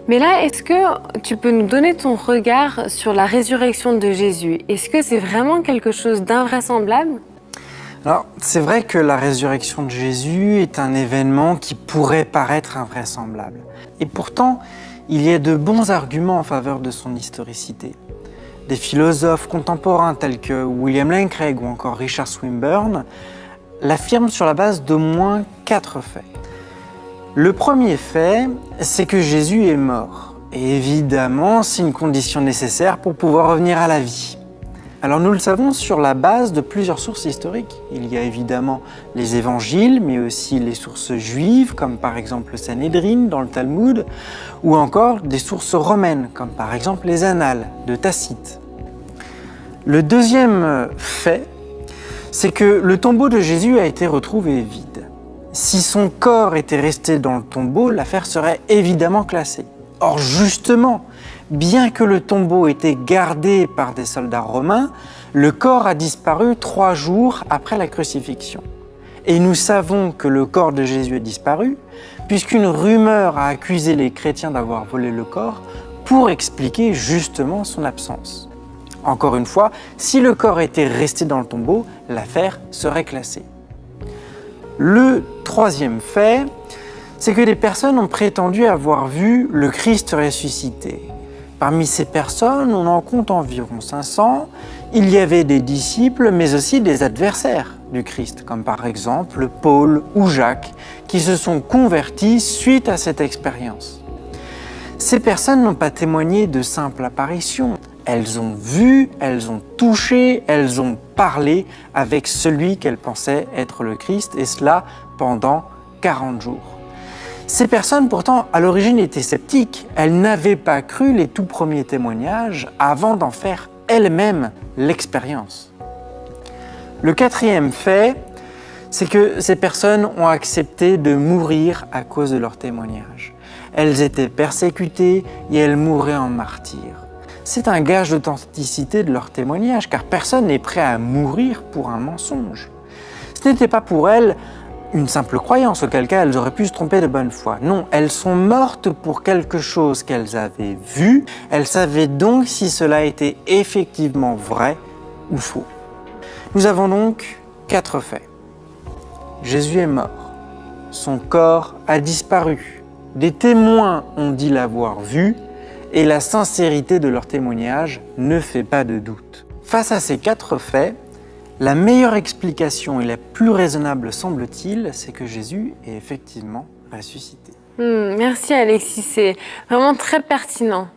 Mais là, est-ce que tu peux nous donner ton regard sur la résurrection de Jésus? Est-ce que c'est vraiment quelque chose d'invraisemblable? Alors, c'est vrai que la résurrection de Jésus est un événement qui pourrait paraître invraisemblable. Et pourtant, il y a de bons arguments en faveur de son historicité. Des philosophes contemporains tels que William Lane Craig ou encore Richard Swinburne l'affirment sur la base d'au moins 4 faits. Le premier fait, c'est que Jésus est mort. Et évidemment, c'est une condition nécessaire pour pouvoir revenir à la vie. Alors nous le savons sur la base de plusieurs sources historiques. Il y a évidemment les évangiles, mais aussi les sources juives, comme par exemple le Sanhédrin dans le Talmud, ou encore des sources romaines, comme par exemple les Annales de Tacite. Le deuxième fait, c'est que le tombeau de Jésus a été retrouvé vide. Si son corps était resté dans le tombeau, l'affaire serait évidemment classée. Or justement, bien que le tombeau était gardé par des soldats romains, le corps a disparu 3 jours après la crucifixion. Et nous savons que le corps de Jésus a disparu, puisqu'une rumeur a accusé les chrétiens d'avoir volé le corps pour expliquer justement son absence. Encore une fois, si le corps était resté dans le tombeau, l'affaire serait classée. Le troisième fait, c'est que des personnes ont prétendu avoir vu le Christ ressuscité. Parmi ces personnes, on en compte environ 500. Il y avait des disciples, mais aussi des adversaires du Christ, comme par exemple Paul ou Jacques, qui se sont convertis suite à cette expérience. Ces personnes n'ont pas témoigné de simples apparitions. Elles ont vu, elles ont touché, elles ont parlé avec celui qu'elles pensaient être le Christ, et cela pendant 40 jours. Ces personnes, pourtant, à l'origine étaient sceptiques. Elles n'avaient pas cru les tout premiers témoignages avant d'en faire elles-mêmes l'expérience. Le quatrième fait, c'est que ces personnes ont accepté de mourir à cause de leurs témoignages. Elles étaient persécutées et elles mouraient en martyrs. C'est un gage d'authenticité de leur témoignage, car personne n'est prêt à mourir pour un mensonge. Ce n'était pas pour elles une simple croyance, auquel cas elles auraient pu se tromper de bonne foi. Non, elles sont mortes pour quelque chose qu'elles avaient vu. Elles savaient donc si cela était effectivement vrai ou faux. Nous avons donc 4 faits. Jésus est mort. Son corps a disparu. Des témoins ont dit l'avoir vu et la sincérité de leur témoignage ne fait pas de doute. Face à ces 4 faits, la meilleure explication et la plus raisonnable, semble-t-il, c'est que Jésus est effectivement ressuscité. Merci Alexis, c'est vraiment très pertinent.